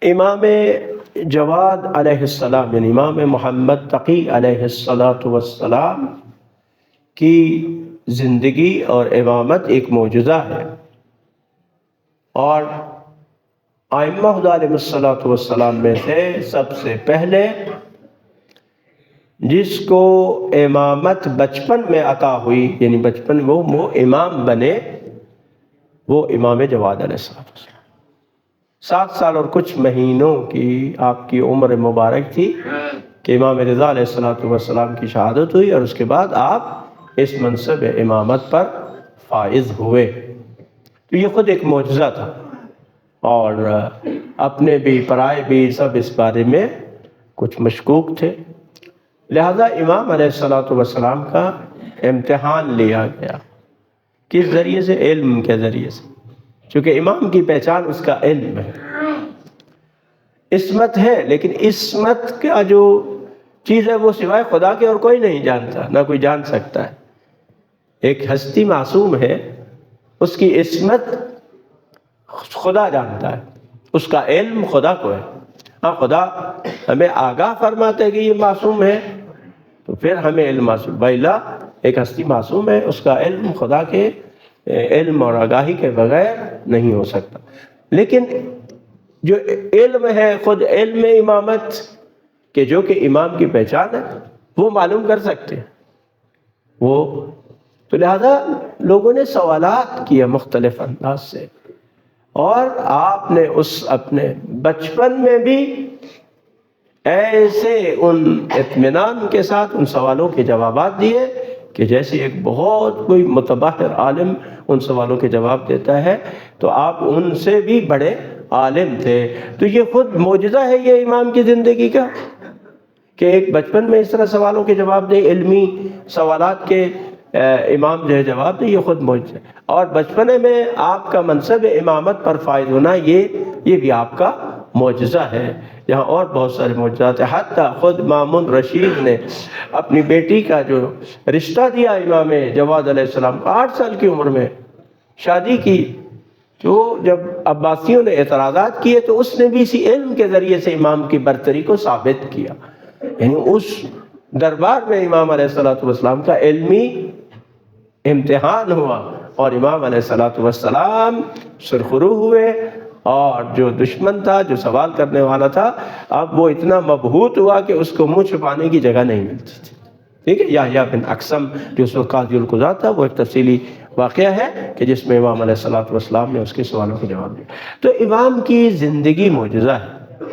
امام جواد علیہ السلام یعنی امام محمد تقی علیہ السلام کی زندگی اور امامت ایک معجزہ ہے، اور ائمہ خدا علیہ السلام میں سے سب سے پہلے جس کو امامت بچپن میں عطا ہوئی، یعنی بچپن وہ امام بنے، وہ امام جواد علیہ السلام 7 سال اور کچھ مہینوں کی آپ کی عمر مبارک تھی کہ امام رضا علیہ السلام کی شہادت ہوئی، اور اس کے بعد آپ اس منصب امامت پر فائز ہوئے۔ تو یہ خود ایک معجزہ تھا، اور اپنے بھی پرائے بھی سب اس بارے میں کچھ مشکوک تھے، لہذا امام علیہ السلام کا امتحان لیا گیا۔ کس ذریعے سے؟ علم کے ذریعے سے، چونکہ امام کی پہچان اس کا علم ہے۔ عصمت ہے، لیکن عصمت کا جو چیز ہے وہ سوائے خدا کے اور کوئی نہیں جانتا، نہ کوئی جان سکتا ہے۔ ایک ہستی معصوم ہے، اس کی عصمت خدا جانتا ہے، اس کا علم خدا کو ہے۔ ہاں، خدا ہمیں آگاہ فرماتا ہے کہ یہ معصوم ہے تو پھر ہمیں علم معصوم، وإلا ایک ہستی معصوم ہے، اس کا علم خدا کے علم اور آگاہی کے بغیر نہیں ہو سکتا۔ لیکن جو علم ہے، خود علم امامت کہ جو کہ امام کی پہچان ہے، وہ معلوم کر سکتے ہیں وہ، تو لہذا لوگوں نے سوالات کیے مختلف انداز سے، اور آپ نے اس اپنے بچپن میں بھی ایسے ان اطمینان کے ساتھ ان سوالوں کے جوابات دیے کہ جیسے ایک بہت کوئی متبحر عالم ان سوالوں کے جواب دیتا ہے، تو آپ ان سے بھی بڑے عالم تھے۔ تو یہ خود معجزہ ہے یہ امام کی زندگی کا، کہ ایک بچپن میں اس طرح سوالوں کے جواب دے، علمی سوالات کے امام جو ہے جواب دے، یہ خود معجزہ ہے۔ اور بچپنے میں آپ کا منصب امامت پر فائز ہونا، یہ بھی آپ کا معجزہ ہے۔ یہاں اور بہت سارے معجزات ہیں، حتیٰ خود مامون رشید نے اپنی بیٹی کا جو رشتہ دیا امام جواد علیہ السلام کو، 8 سال کی عمر میں شادی کی، تو جب عباسیوں نے اعتراضات کیے تو اس نے بھی اسی علم کے ذریعے سے امام کی برتری کو ثابت کیا۔ یعنی اس دربار میں امام علیہ السلام کا علمی امتحان ہوا، اور امام علیہ السلام سرخرو ہوئے، اور جو دشمن تھا، جو سوال کرنے والا تھا، اب وہ اتنا مبہوت ہوا کہ اس کو منہ چھپانے کی جگہ نہیں ملتی تھی۔ ٹھیک ہے، یحییٰ بن اقسم جو اس وقت قاضی القضاۃ تھا، وہ ایک تفصیلی واقعہ ہے کہ جس میں امام علیہ السلام نے اس کے سوالوں کے جواب دیا۔ تو امام کی زندگی معجزہ ہے۔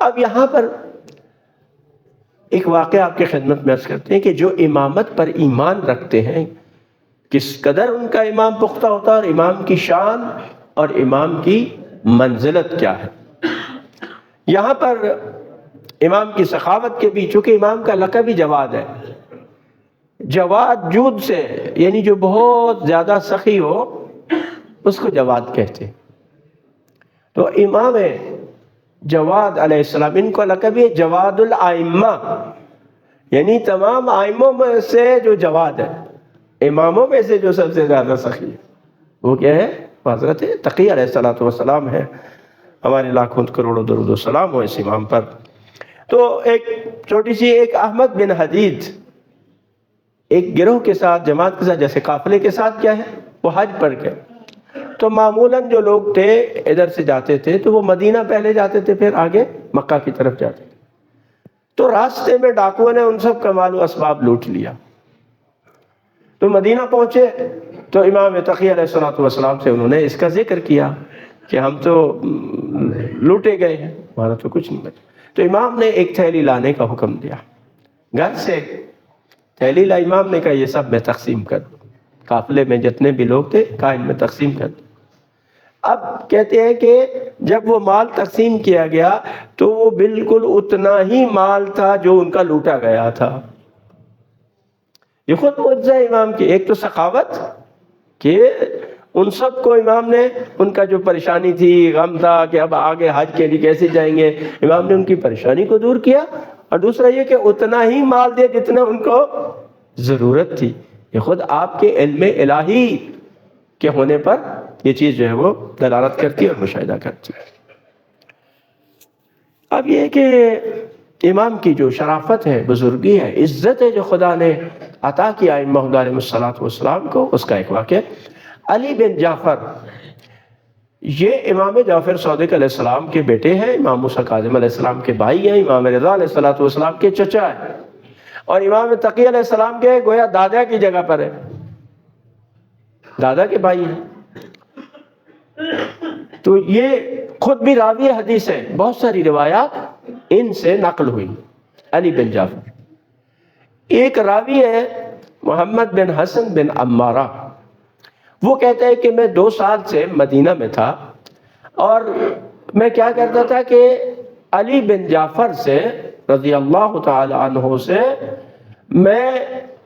اب یہاں پر ایک واقعہ آپ کی خدمت میں عرض کرتے ہیں کہ جو امامت پر ایمان رکھتے ہیں، کس قدر ان کا ایمان پختہ ہوتا ہے، اور امام کی شان اور امام کی منزلت کیا ہے۔ یہاں پر امام کی سخاوت کے بھی، چونکہ امام کا لقب ہی جواد ہے، جواد جود سے، یعنی جو بہت زیادہ سخی ہو اس کو جواد کہتے ہیں۔ تو امام جواد علیہ السلام، ان کو لقب ہے جواد الائمہ، یعنی تمام ائموں میں سے جو جواد ہے، اماموں میں سے جو سب سے زیادہ سخی ہے، وہ کیا ہے؟ حضرت تقی علیہ السلام ہے۔ ہمارے لاکھوں کروڑوں درود و سلام ہو اس امام پر۔ تو ایک چھوٹی سی، ایک احمد بن حدید ایک گروہ کے ساتھ، جماعت کے ساتھ، جیسے قافلے کے ساتھ کیا ہے، وہ حج پر گئے، تو معمولاً جو لوگ تھے ادھر سے جاتے تھے تو وہ مدینہ پہلے جاتے تھے، پھر آگے مکہ کی طرف جاتے تھے۔ تو راستے میں ڈاکوؤں نے ان سب کا مال و اسباب لوٹ لیا، تو مدینہ پہنچے تو امام تقی علیہ السلام سے انہوں نے اس کا ذکر کیا کہ ہم تو لوٹے گئے ہیں، ہمارا تو کچھ نہیں بچا۔ تو امام نے ایک تھیلی لانے کا حکم دیا، گھر سے تھیلی لا، امام نے کہا یہ سب میں تقسیم کر دوں، قافلے میں جتنے بھی لوگ تھے کہا ان میں تقسیم کر دوں۔ اب کہتے ہیں کہ جب وہ مال تقسیم کیا گیا تو وہ بالکل اتنا ہی مال تھا جو ان کا لوٹا گیا تھا۔ یہ خود معجزہ امام کی، ایک تو سخاوت کہ ان سب کو امام نے، ان کا جو پریشانی تھی، غم تھا کہ اب آگے حج کے لیے کیسے جائیں گے، امام نے ان کی پریشانی کو دور کیا، اور دوسرا یہ کہ اتنا ہی مال دے جتنا ان کو ضرورت تھی۔ یہ خود آپ کے علم الہی کے ہونے پر یہ چیز جو ہے وہ دلالت کرتی ہے اور مشاہدہ کرتی ہے۔ اب یہ کہ امام کی جو شرافت ہے، بزرگی ہے، عزت ہے جو خدا نے عطا کیا ائمہ علیہ الصلوۃ والسلام کو، اس کا ایک واقعہ، علی بن جعفر، یہ امام جعفر صادق علیہ السلام کے بیٹے ہیں، امام موسیٰ کاظم علیہ السلام کے بھائی ہیں، امام رضا علیہ الصلوۃ والسلام کے چچا ہیں، اور امام تقی علیہ السلام کے گویا دادا کی جگہ پر ہے، دادا کے بھائی ہیں۔ تو یہ خود بھی راوی حدیث ہے، بہت ساری روایات ان سے نقل ہوئی، علی بن جعفر۔ ایک راوی ہے محمد بن حسن بن عمارہ، وہ کہتا ہے کہ میں 2 سال سے مدینہ میں تھا، اور میں کیا کرتا تھا کہ علی بن جعفر سے رضی اللہ تعالی عنہ سے میں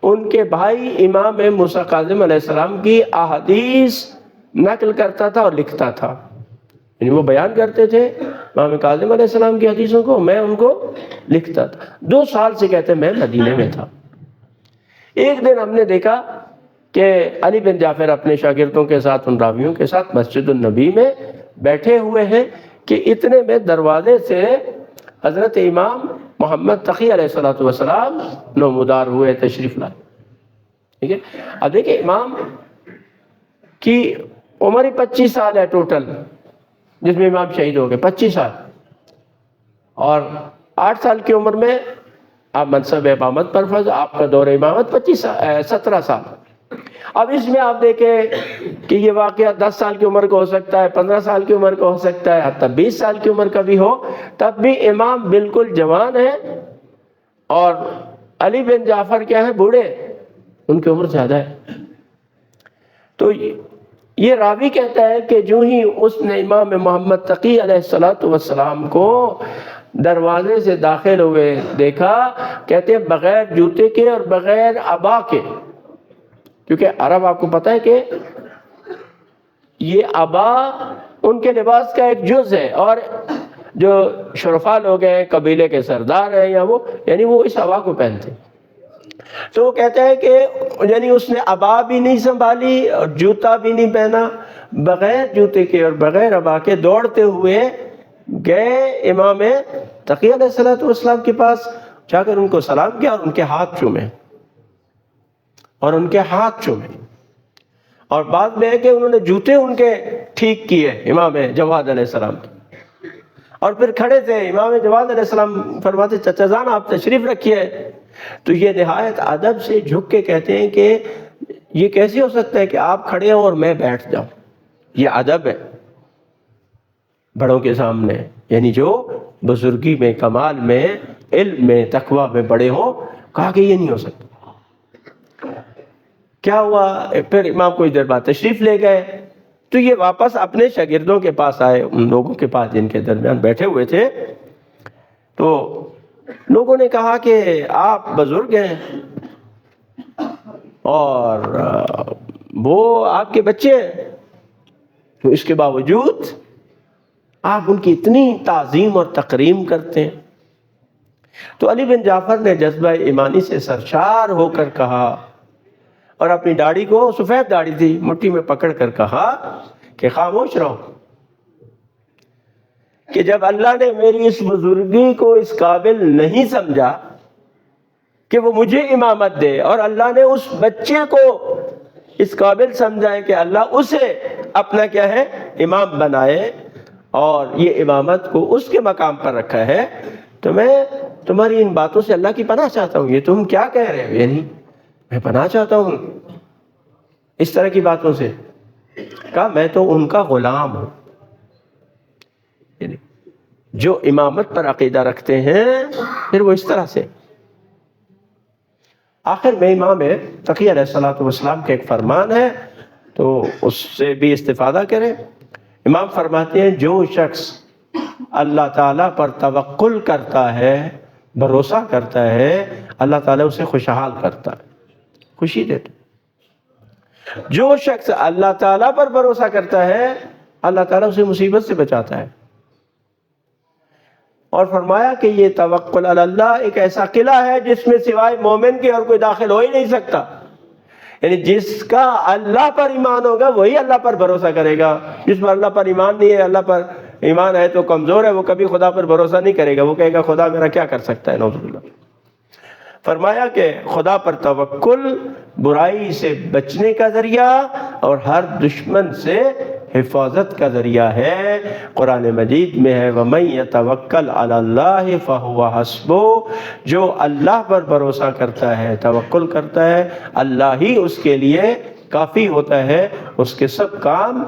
ان کے بھائی امام موسیٰ کاظم علیہ السلام کی احادیث نقل کرتا تھا اور لکھتا تھا، یعنی وہ بیان کرتے تھے امام کاظم علیہ السلام کی حدیثوں کو، میں ان کو لکھتا تھا۔ 2 سال سے کہتے ہیں میں مدینے میں تھا۔ ایک دن ہم نے دیکھا کہ علی بن جعفر اپنے شاگردوں کے ساتھ، ان راویوں کے ساتھ مسجد النبی میں بیٹھے ہوئے ہیں کہ اتنے میں دروازے سے حضرت امام محمد تقی علیہ السلام نمودار ہوئے، تشریف لائے۔ ٹھیک ہے، اب دیکھیں امام کی عمر 25 سال ہے ٹوٹل، جس میں امام شہید ہو گئے 25 سال، اور 8 سال کی عمر میں آپ منصب امامت پر فاز، آپ کا دور امامت 17 سال۔ اب اس میں آپ دیکھیں کہ یہ واقعہ 10 سال کی عمر کا ہو سکتا ہے، 15 سال کی عمر کا ہو سکتا ہے، حتی 20 سال کی عمر کا بھی ہو، تب بھی امام بالکل جوان ہے، اور علی بن جعفر کیا ہے، بوڑھے، ان کی عمر زیادہ ہے۔ تو یہ راوی کہتا ہے کہ جو ہی اس نے امام محمد تقی علیہ السلام کو دروازے سے داخل ہوئے دیکھا، کہتے ہیں بغیر جوتے کے اور بغیر عبا کے، کیونکہ عرب آپ کو پتہ ہے کہ یہ عبا ان کے لباس کا ایک جز ہے، اور جو شرفا لوگ ہیں، قبیلے کے سردار ہیں یا وہ، یعنی وہ اس عبا کو پہنتے۔ تو وہ کہتا ہے کہ یعنی اس نے عبا بھی نہیں سنبھالی اور جوتا بھی نہیں پہنا، بغیر جوتے کے اور بغیر عبا کے دوڑتے ہوئے گئے امام تقی علیہ السلام کے پاس، جا کر ان کو سلام کیا اور ان کے ہاتھ چومے، اور بعد میں ہے کہ انہوں نے جوتے ان کے ٹھیک کیے امام جواد علیہ السلام کے، اور پھر کھڑے تھے امام جواد علیہ السلام، فرماتے چچا جان آپ تشریف رکھیے۔ تو یہ نہایت ادب سے جھک کے کہتے ہیں کہ یہ کیسے ہو سکتا ہے کہ آپ کھڑے ہوں اور میں بیٹھ جاؤں، یہ ادب ہے بڑوں کے سامنے، یعنی جو بزرگی میں، کمال میں، علم میں، تقوی میں بڑے ہوں۔ کہا کہ یہ نہیں ہو سکتا۔ کیا ہوا، پھر امام کوئی دیر بعد تشریف لے گئے، تو یہ واپس اپنے شاگردوں کے پاس آئے، ان لوگوں کے پاس جن کے درمیان بیٹھے ہوئے تھے۔ تو لوگوں نے کہا کہ آپ بزرگ ہیں اور وہ آپ کے بچے ہیں، تو اس کے باوجود آپ ان کی اتنی تعظیم اور تکریم کرتے ہیں۔ تو علی بن جعفر نے جذبہ ایمانی سے سرشار ہو کر کہا، اور اپنی داڑھی کو، سفید داڑھی تھی، مٹھی میں پکڑ کر کہا کہ خاموش رہو، کہ جب اللہ نے میری اس بزرگی کو اس قابل نہیں سمجھا کہ وہ مجھے امامت دے، اور اللہ نے اس بچے کو اس قابل سمجھا ہے کہ اللہ اسے اپنا کیا ہے، امام بنائے، اور یہ امامت کو اس کے مقام پر رکھا ہے، تو میں تمہاری ان باتوں سے اللہ کی پناہ چاہتا ہوں۔ یہ تم کیا کہہ رہے ہو، یعنی میں پناہ چاہتا ہوں اس طرح کی باتوں سے۔ کہا میں تو ان کا غلام ہوں، یعنی جو امامت پر عقیدہ رکھتے ہیں پھر وہ اس طرح سے۔ آخر میں امام تقی علیہ السلام کا ایک فرمان ہے، تو اس سے بھی استفادہ کریں۔ امام فرماتے ہیں جو شخص اللہ تعالیٰ پر توکل کرتا ہے، بھروسہ کرتا ہے، اللہ تعالیٰ اسے خوشحال کرتا ہے، خوشی دیتا ہے۔ جو شخص اللہ تعالیٰ پر بھروسہ کرتا ہے، اللہ تعالیٰ اسے مصیبت سے بچاتا ہے۔ اور فرمایا کہ یہ توکل علی اللہ ایک ایسا قلعہ ہے جس میں سوائے مومن کے اور کوئی داخل ہو ہی نہیں سکتا، یعنی جس کا اللہ پر ایمان ہوگا وہی اللہ پر بھروسہ کرے گا، جس پر اللہ پر ایمان نہیں ہے، اللہ پر ایمان ہے تو کمزور ہے، وہ کبھی خدا پر بھروسہ نہیں کرے گا، وہ کہے گا خدا میرا کیا کر سکتا ہے، نعوذ باللہ۔ فرمایا کہ خدا پر توکل برائی سے بچنے کا ذریعہ اور ہر دشمن سے حفاظت کا ذریعہ ہے۔ قرآن مجید میں ہے وَمَن يَتَوَكَّلْ عَلَى اللَّهِ فَهُوَ حَسْبُهُ، جو اللہ پر بھروسہ کرتا ہے، توکل کرتا ہے، اللہ ہی اس کے لیے کافی ہوتا ہے، اس کے سب کام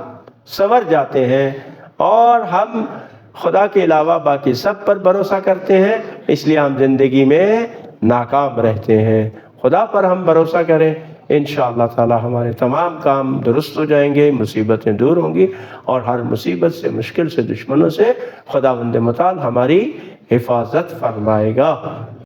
سنور جاتے ہیں۔ اور ہم خدا کے علاوہ باقی سب پر بھروسہ کرتے ہیں، اس لیے ہم زندگی میں ناکام رہتے ہیں۔ خدا پر ہم بھروسہ کریں، انشاءاللہ تعالی ہمارے تمام کام درست ہو جائیں گے، مصیبتیں دور ہوں گی، اور ہر مصیبت سے، مشکل سے، دشمنوں سے خداوند متعال ہماری حفاظت فرمائے گا۔